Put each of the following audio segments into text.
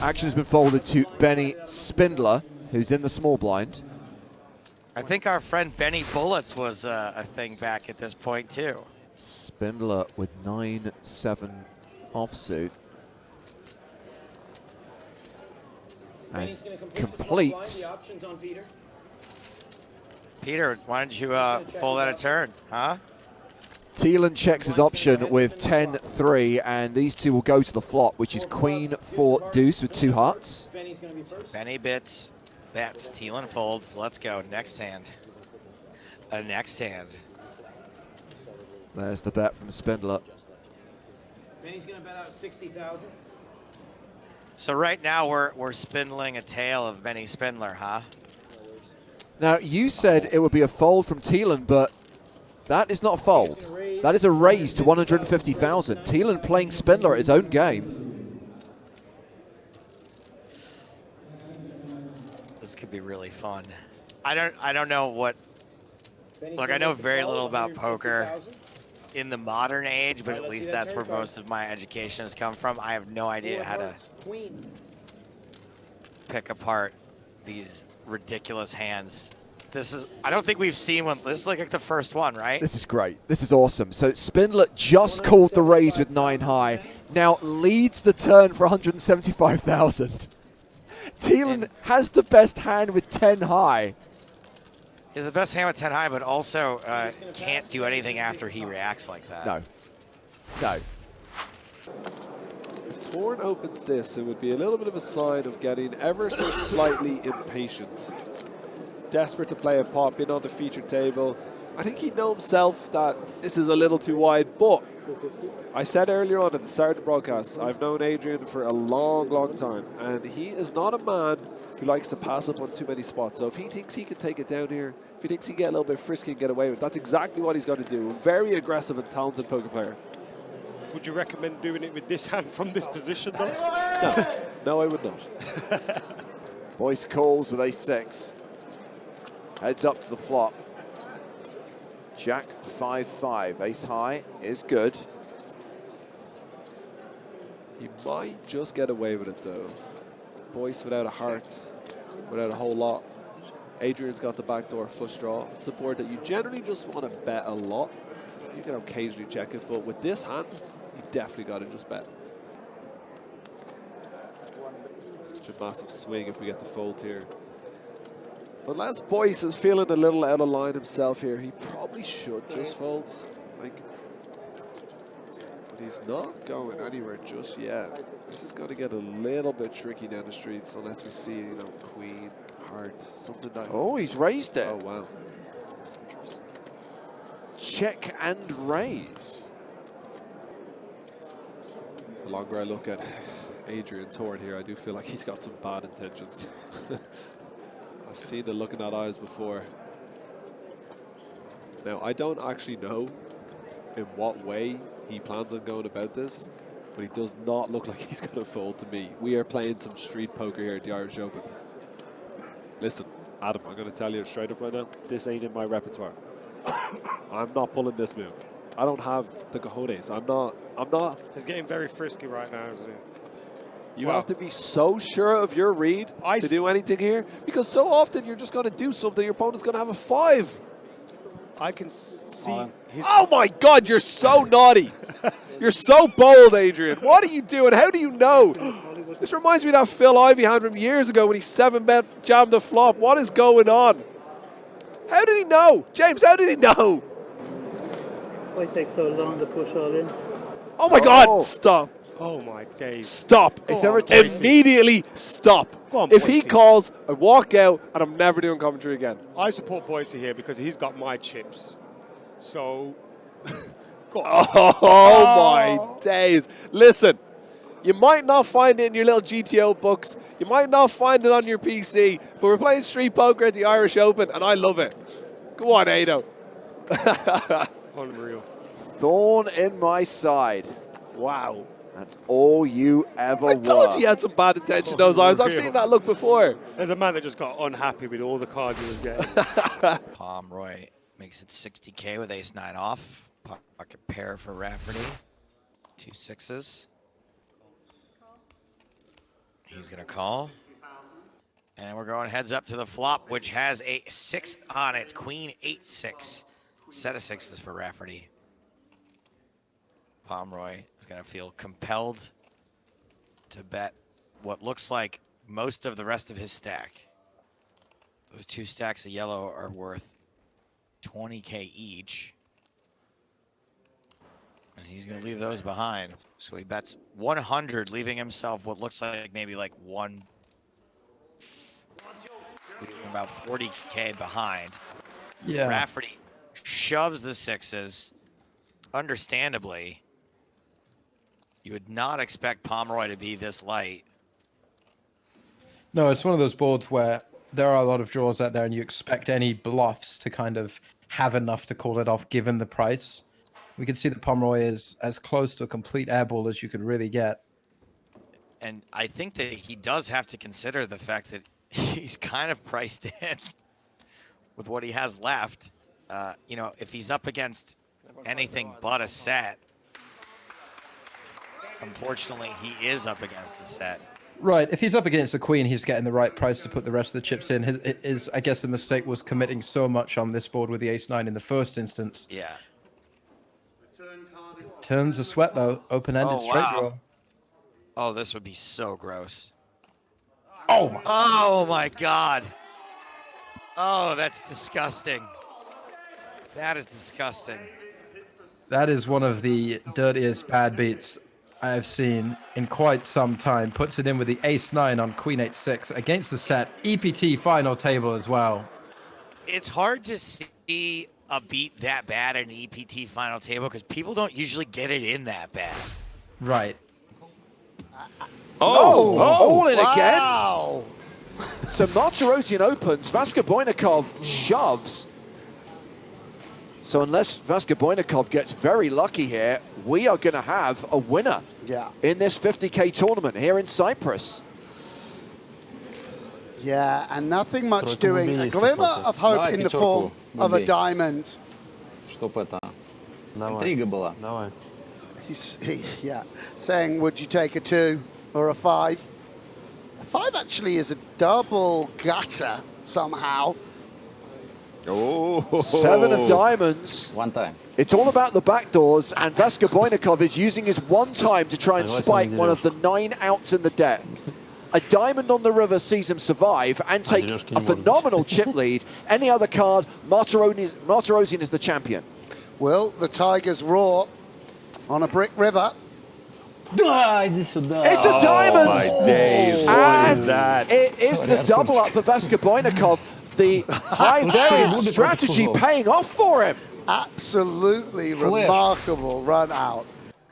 Action has been folded to Benny Spindler, who's in the small blind. I think our friend Benny Bullets was a thing back at this point too. Spindler with 9-7 offsuit. And completes. Peter, why don't you fold out a turn, huh? Thielen checks his option with 10-3, and these two will go to the flop, which is Queen for deuce with 2 hearts. Benny bets, Thielen folds. Let's go. Next hand. Next hand. There's the bet from Spindler. Benny's gonna bet out 60,000. So right now we're spindling a tale of Benny Spindler, huh? Now you said it would be a fold from Thielen, but that is not a fold. That is a raise to 150,000. Thielen playing Spindler at his own game. This could be really fun. I don't know what. Look, I know very little about poker in the modern age, but at least that's where most of my education has come from. I have no idea how to pick apart these ridiculous hands. This is, I don't think we've seen one. This is like the first one, right? This is great. This is awesome. So Spindler just called the raise with 9 high. Now leads the turn for 175,000. Thielen has the best hand with 10 high. He's the best hand with 10 high, but also can't do anything after he reacts like that. No. No. If Torn opens this, it would be a little bit of a sign of getting ever so slightly impatient. Desperate to play a pot, been on the featured table. I think he'd know himself that this is a little too wide, but I said earlier on at the start of the broadcast, I've known Adrian for a long, long time, and he is not a man who likes to pass up on too many spots. So if he thinks he can take it down here, if he thinks he can get a little bit frisky and get away with it, that's exactly what he's going to do. Very aggressive and talented poker player. Would you recommend doing it with this hand from this position, though? No, no, I would not. Boyce calls with ace-6. Heads up to the flop. Jack 5-5. Ace high is good. He might just get away with it, though. Boyce without a heart, without a whole lot. Adrian's got the backdoor flush draw. It's a board that you generally just want to bet a lot. You can occasionally check it, but with this hand, you definitely got to just bet. Such a massive swing if we get the fold here. Unless Boyce is feeling a little out of line himself here, he probably should just fold. Like, but he's not going anywhere just yet. This is going to get a little bit tricky down the streets unless we see, you know, queen, heart, something like that. Oh, he's raised it. Oh, wow. Check and raise. The longer I look at Adrian Torn here, I do feel like he's got some bad intentions. I've seen the look in that eyes before. Now, I don't actually know in what way he plans on going about this, but he does not look like he's going to fold to me. We are playing some street poker here at the Irish Open. Listen, Adam, I'm going to tell you straight up right now, this ain't in my repertoire. I'm not pulling this move. I don't have the cojones. I'm not. He's getting very frisky right now, isn't he? You have to be so sure of your read to do anything here, because so often you're just going to do something, your opponent's going to have a 5. I can see his... Oh my God, you're so naughty. You're so bold, Adrian. What are you doing? How do you know? This reminds me of that Phil Ivey hand from years ago when he 7-bet jammed the flop. What is going on? How did he know? James, how did he know? Why it takes so long to push all in? Oh my God, stop. Oh my days. Stop. Boise. Immediately stop. Go on, if he Boise. calls, I walk out and I'm never doing commentary again. I support Boise here because he's got my chips. So, go on. Oh my days. Listen, you might not find it in your little GTO books. You might not find it on your PC, but we're playing street poker at the Irish Open and I love it. Go on, Ado. Unreal. Thorn in my side. Wow. That's all you ever I told you he had some bad intention in those eyes. I've seen that look before. There's a man that just got unhappy with all the cards he was getting. Pomeroy makes it 60K with ace-9 off. Pocket pair for Rafferty. 2 6s. He's going to call. And we're going heads up to the flop, which has a 6 on it. Queen 8-6. Set of 6s for Rafferty. Pomeroy is going to feel compelled to bet what looks like most of the rest of his stack. Those 2 stacks of yellow are worth 20K each. And he's going to leave those behind. So he bets 100, leaving himself what looks like maybe like leaving about 40K behind. Yeah. Rafferty shoves the 6s. Understandably, you would not expect Pomeroy to be this light. No, it's one of those boards where there are a lot of draws out there and you expect any bluffs to kind of have enough to call it off given the price. We can see that Pomeroy is as close to a complete airball as you could really get. And I think that he does have to consider the fact that he's kind of priced in with what he has left. You know, if he's up against anything but a set, unfortunately, he is up against a set. Right, if he's up against the queen, he's getting the right price to put the rest of the chips in. I guess the mistake was committing so much on this board with the ace-9 in the first instance. Yeah. Turns a sweat, though. Open-ended straight draw. Oh, this would be so gross. Oh my God. Oh, that's disgusting. That is disgusting. That is one of the dirtiest bad beats I have seen in quite some time. Puts it in with the ace-9 on queen 8-6 against the set. EPT final table as well. It's hard to see a beat that bad at an EPT final table because people don't usually get it in that bad. Right. All in Wow. again. So Martirosian opens, Vaskoboynikov shoves. So unless Vaskoboynikov gets very lucky here, we are going to have a winner in this 50K tournament here in Cyprus. Yeah, and nothing much doing. A glimmer of hope in the form of a diamond. He's saying, would you take a 2 or a 5? A 5 actually is a double gutter somehow. Oh. 7 of diamonds. One time. It's all about the backdoors, and Vaskoboynikov is using his one time to try and spike one of the 9 outs in the deck. A diamond on the river sees him survive and take a phenomenal chip lead. Any other card, Martirosian is the champion. Well, the Tigers roar on a brick river. It's a diamond! My days, what is that? It is the double up for Vaskoboynikov. The high variance strategy paying off for him. Absolutely remarkable run out.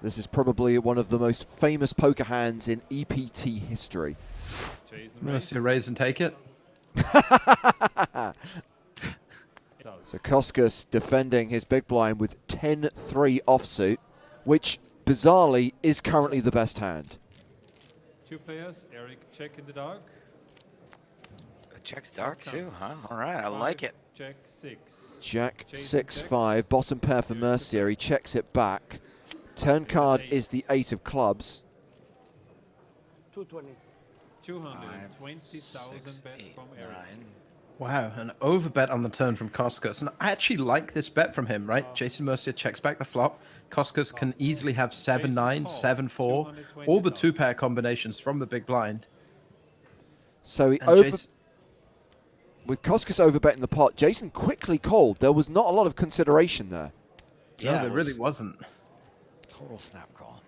This is probably one of the most famous poker hands in EPT history. Mercy raise and take it. So Koskas defending his big blind with 10-3 offsuit, which bizarrely is currently the best hand. 2 players, Eric check in the dark. Check's dark too, huh? All right, I like it. Jack 6. Jack 6-5, bottom pair for Mercier. He checks it back. Turn card is the 8 of clubs. 220,000 bet from Eric. Wow, an overbet on the turn from Koskas. And I actually like this bet from him, right? Jason Mercier checks back the flop. Koskas can easily have 7-9, 7-4, all the 2-pair combinations from the big blind. So he with Koskas overbetting the pot, Jason quickly called. There was not a lot of consideration there. Yeah, no, there really wasn't. Total snap call.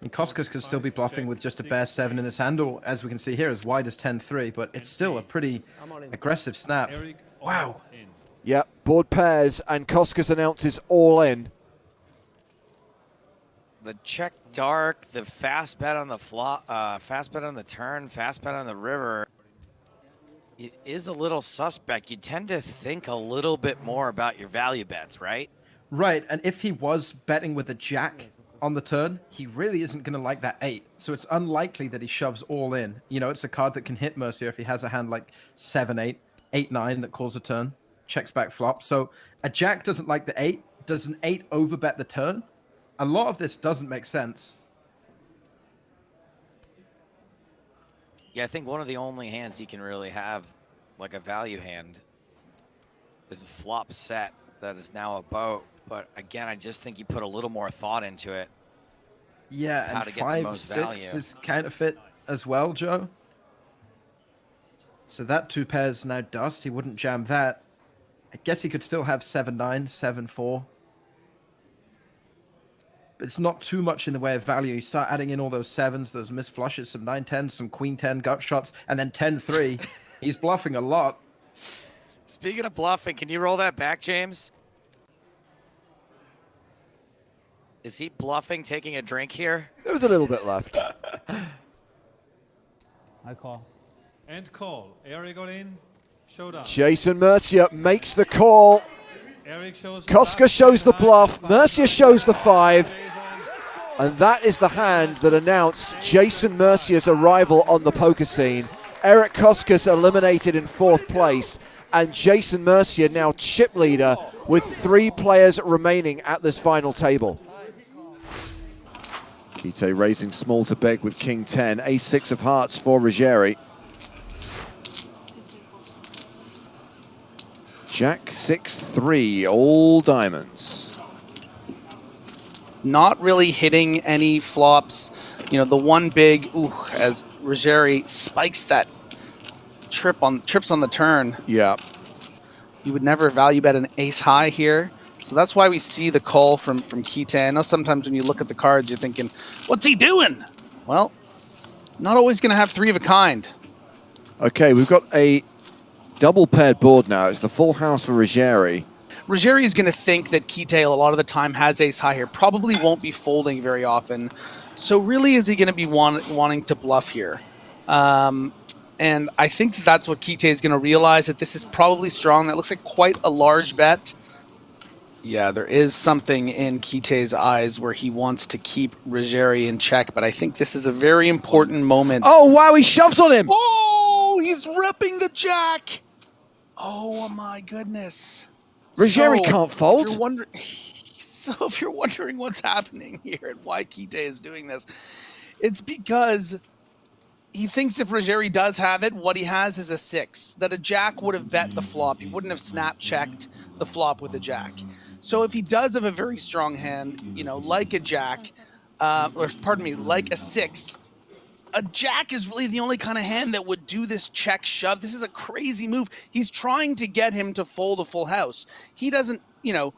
And Koskas could still be bluffing with just a bare 7 in his hand, or as we can see here, as wide as 10-3, but it's still a pretty aggressive snap. Wow. Yep, board pairs, and Koskas announces all in. The check dark, the fast bet on the flop, fast bet on the turn, fast bet on the river. It is a little suspect. You tend to think a little bit more about your value bets, right? Right, and if he was betting with a jack on the turn, he really isn't going to like that 8. So it's unlikely that he shoves all in. You know, it's a card that can hit Mercier if he has a hand like 7-8, 8-9 that calls a turn, checks back flop. So a jack doesn't like the 8. Does an 8 overbet the turn? A lot of this doesn't make sense. Yeah, I think one of the only hands he can really have, like a value hand, is a flop set that is now a boat. But again, I just think you put a little more thought into it. Yeah, How and to get the 5-6 most value. is counterfeit as well, Joe. So that 2 pairs now dust. He wouldn't jam that. I guess he could still have 7-9, 7-4. But it's not too much in the way of value. You start adding in all those 7s, those missed flushes, some 9-10s, some queen-10 gut shots, and then 10-3. He's bluffing a lot. Speaking of bluffing, can you roll that back, James? Is he bluffing, taking a drink here? There was a little bit left. I call. And call. Eric got in. Showdown. Jason Mercier makes the call. Eric shows Koska shows the bluff. Mercier shows the 5. And that is the hand that announced Jason Mercier's arrival on the poker scene. Eric Koska's eliminated in 4th place. And Jason Mercier now chip leader with 3 players remaining at this final table. Kite raising small to beg with King 10. Ace-6 of hearts for Ruggieri. Jack 6-3, all diamonds. Not really hitting any flops. You know, the one big, as Ruggieri spikes that trips on the turn. Yeah. You would never value bet an ace high here. So that's why we see the call from Kite. I know sometimes when you look at the cards, you're thinking, what's he doing? Well, not always going to have 3 of a kind. Okay, we've got a double paired board now. It's the full house for Ruggieri. Ruggieri is going to think that Kite a lot of the time has ace high here. Probably won't be folding very often. So really, is he going to be wanting to bluff here? And I think that's what Kite is going to realize, that this is probably strong. That looks like quite a large bet. Yeah, there is something in Kite's eyes where he wants to keep Ruggieri in check, but I think this is a very important moment. Oh, wow, he shoves on him. Oh, he's ripping the jack. Oh, my goodness. Ruggieri can't fold. If you're wondering what's happening here and why Kite is doing this, it's because he thinks if Ruggieri does have it, what he has is a 6, that a jack would have bet the flop. He wouldn't have snap-checked the flop with a jack. So if he does have a very strong hand, you know, like a jack, like a 6, a jack is really the only kind of hand that would do this check shove. This is a crazy move. He's trying to get him to fold a full house. He doesn't, you know,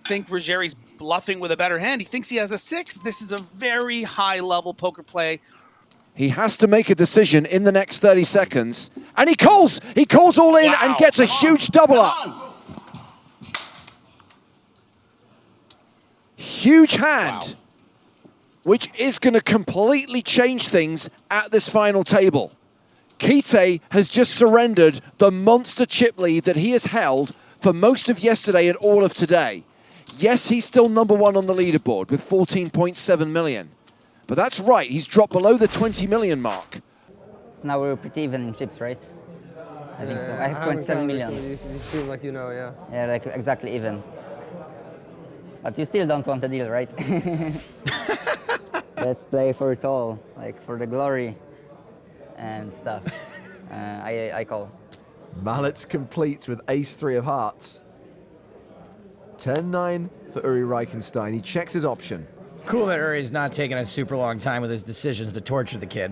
think Ruggieri's bluffing with a better hand. He thinks he has a 6. This is a very high-level poker play. He has to make a decision in the next 30 seconds. And he calls! He calls all in and gets a huge double up. Huge hand, which is going to completely change things at this final table. Kite has just surrendered the monster chip lead that he has held for most of yesterday and all of today. Yes, he's still #1 on the leaderboard with 14.7 million. But that's right, he's dropped below the 20 million mark. Now we're pretty even in chips, right? I think so. I have 27 million. You seem like you know, yeah. Yeah, like exactly even. But you still don't want the deal, right? Let's play for it all, like for the glory and stuff. I call. Mallets completes with ace-3 of hearts. 10-9 for Uri Reichenstein. He checks his option. Cool that Uri's not taking a super long time with his decisions to torture the kid.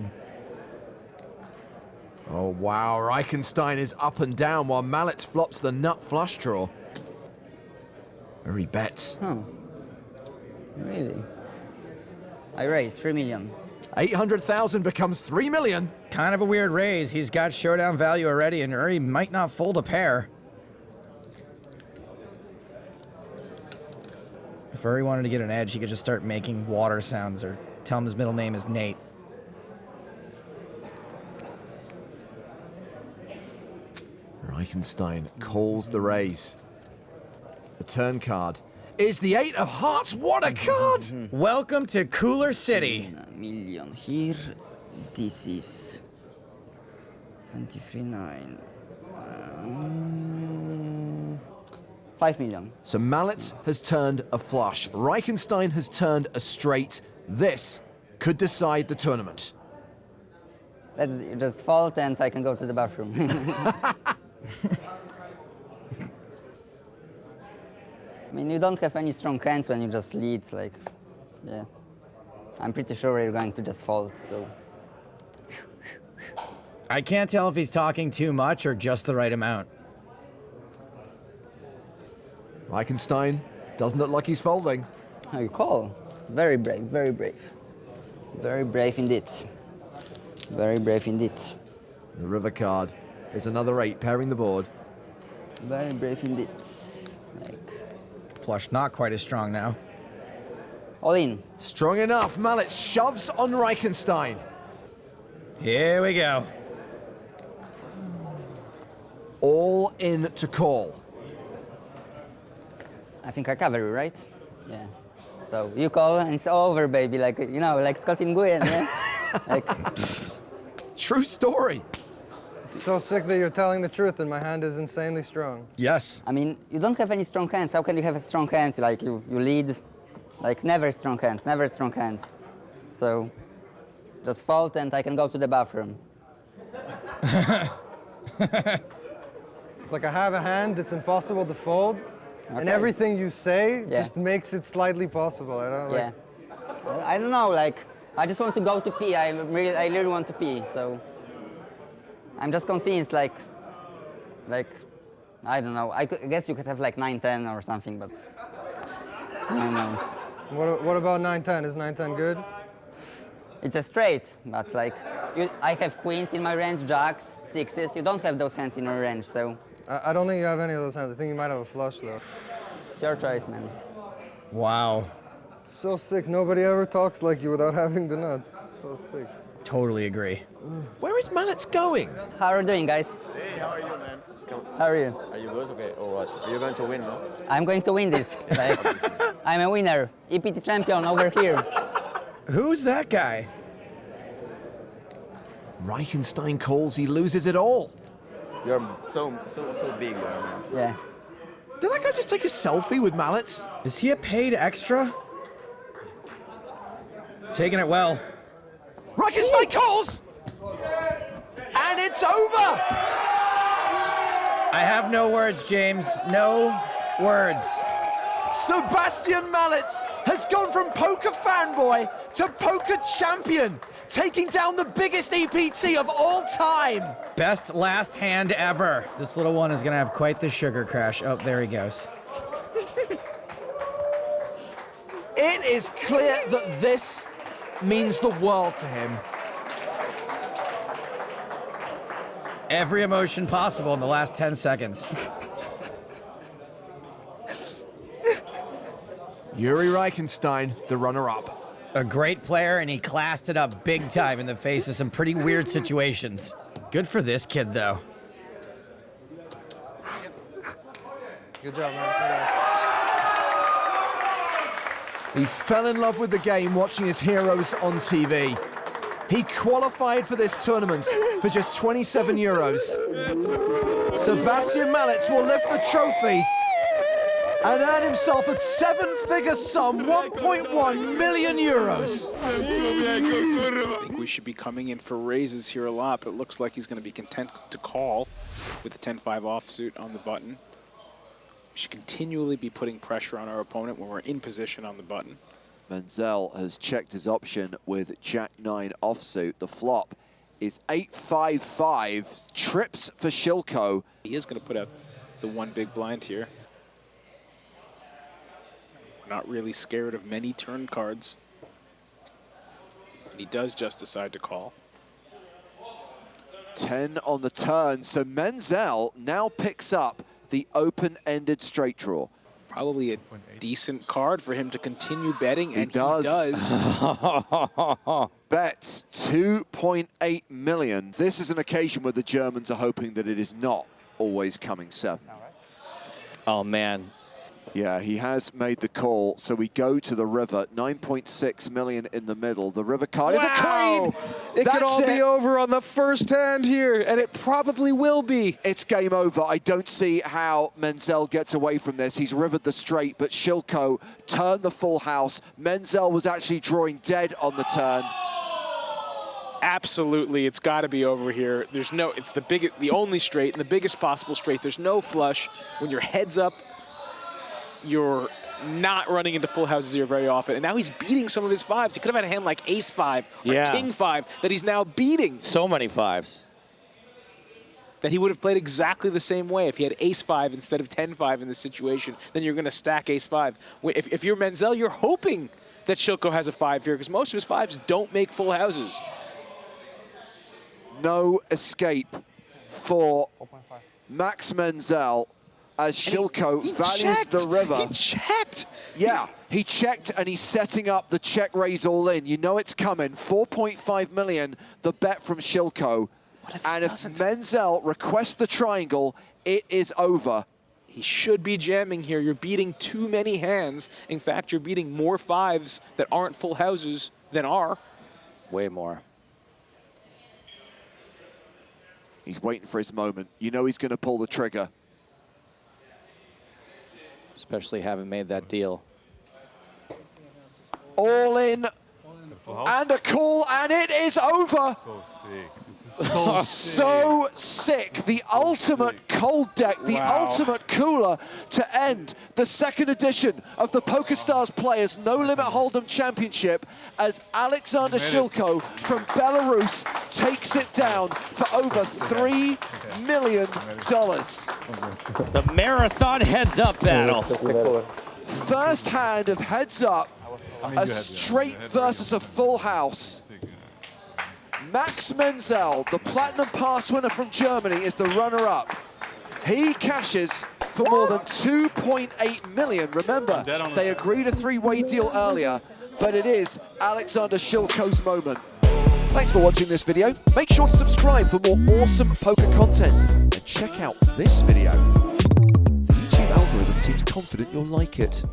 Oh, wow. Reichenstein is up and down while Mallets flops the nut flush draw. Uri bets. Oh, really? I raise 3 million. 800,000 becomes 3 million. Kind of a weird raise. He's got showdown value already, and Uri might not fold a pair. If Uri wanted to get an edge, he could just start making water sounds or tell him his middle name is Nate. Reichenstein calls the raise. The turn card is the 8 of hearts. What a card! Welcome to Cooler City. 1 million here. This is 23.9. 5 million. So Mallets has turned a flush. Reichenstein has turned a straight. This could decide the tournament. Let's just fold and I can go to the bathroom. I mean, you don't have any strong hands when you just lead, like, yeah. I'm pretty sure you're going to just fold, so. I can't tell if he's talking too much or just the right amount. Reichenstein doesn't look like he's folding. Oh, you call. Very brave, very brave. Very brave indeed. Very brave indeed. The river card is another 8 pairing the board. Very brave indeed. Like, Flush not quite as strong now. all in. Strong enough. Mallet shoves on Reichenstein. Here we go. All in to call. I think I cover you, right? Yeah. So you call and it's over, baby. Like, you know, like Scott in Nguyen, yeah? Like, True story. It's so sick that you're telling the truth and my hand is insanely strong. Yes. I mean, you don't have any strong hands. How can you have a strong hand? Like, you lead, like, never strong hand, never strong hand. So, just fold and I can go to the bathroom. It's like I have a hand that's impossible to fold, and everything you say just makes it slightly possible. I don't like. Yeah. I don't know. Like, I just want to go to pee. I really want to pee. So, I'm just convinced. Like, I don't know. I guess you could have like 9-10 or something, but I don't know. What about 9-10? Is 9-10 good? It's a straight, but like, I have queens in my range, jacks, sixes. You don't have those hands in your range, so. I don't think you have any of those hands. I think you might have a flush, though. It's your choice, man. Wow. It's so sick. Nobody ever talks like you without having the nuts. It's so sick. Totally agree. Where is Mallet going? How are you doing, guys? Hey, how are you, man? How are you? Are you good? Okay, or what? You're going to win, no? I'm going to win this. Like, I'm a winner. EPT champion over here. Who's that guy? Reichenstein calls, he loses it all. You're so big, you are, man. Yeah. Did that guy just take a selfie with Mallets? Is he a paid extra? Taking it well. Reichenstein calls! And it's over! I have no words, James. No words. Sebastian Mallets has gone from poker fanboy to poker champion, taking down the biggest EPT of all time. Best last hand ever. This little one is going to have quite the sugar crash. Oh, there he goes. It is clear that this means the world to him. Every emotion possible in the last 10 seconds. Yuri Reichenstein, the runner-up. A great player, and he classed it up big time in the face of some pretty weird situations. Good for this kid, though. Good job, man. Congrats. He fell in love with the game watching his heroes on TV. He qualified for this tournament for just 27 euros. Sebastian Mallets will lift the trophy and earn himself a 7-figure sum, 1.1 million euros. I think we should be coming in for raises here a lot, but it looks like he's going to be content to call with the 10-5 offsuit on the button. We should continually be putting pressure on our opponent when we're in position on the button. Menzel has checked his option with Jack-9 offsuit. The flop is 8-5-5, trips for Shilko. He is going to put out the one big blind here. We're not really scared of many turn cards. And he does just decide to call. 10 on the turn, so Menzel now picks up the open-ended straight draw. Probably a decent card for him to continue betting, and he does. Bets 2.8 million. This is an occasion where the Germans are hoping that it is not always coming 7. Oh, man. Yeah, he has made the call, so we go to the river. 9.6 million in the middle. The river card is a queen! It could all be over on the first hand here, and it probably will be. It's game over. I don't see how Menzel gets away from this. He's rivered the straight, but Shilko turned the full house. Menzel was actually drawing dead on the turn. Absolutely, it's got to be over here. There's no, it's the only straight and the biggest possible straight. There's no flush. When your head's up, you're not running into full houses here very often. And now he's beating some of his fives. He could have had a hand like ace-5 or king-5 that he's now beating. So many fives. That he would have played exactly the same way if he had ace-5 instead of 10-5 in this situation. Then you're going to stack ace-5. If you're Menzel, you're hoping that Shilko has a 5 here because most of his 5s don't make full houses. No escape for Max Menzel as Shilko values the river. He checked. Yeah, he checked and he's setting up the check raise all in. You know it's coming. 4.5 million, the bet from Shilko. And if Menzel requests the triangle, it is over. He should be jamming here. You're beating too many hands. In fact, you're beating more 5s that aren't full houses than are. Way more. He's waiting for his moment. You know he's going to pull the trigger. Especially having made that deal. All in and a call, and it is over. So sick. The ultimate cold deck, the ultimate cooler to end the second edition of the PokerStars Players No Limit Hold'em Championship as Alexander Shilko from Belarus takes it down for over $3 million. The marathon heads-up battle. First hand of heads-up, a straight versus a full house. Max Menzel, the Platinum Pass winner from Germany, is the runner-up. He cashes for more than 2.8 million. Remember, they agreed a 3-way deal earlier, but it is Alexander Shilko's moment. Thanks for watching this video. Make sure to subscribe for more awesome poker content. And check out this video. The YouTube algorithm seems confident you'll like it.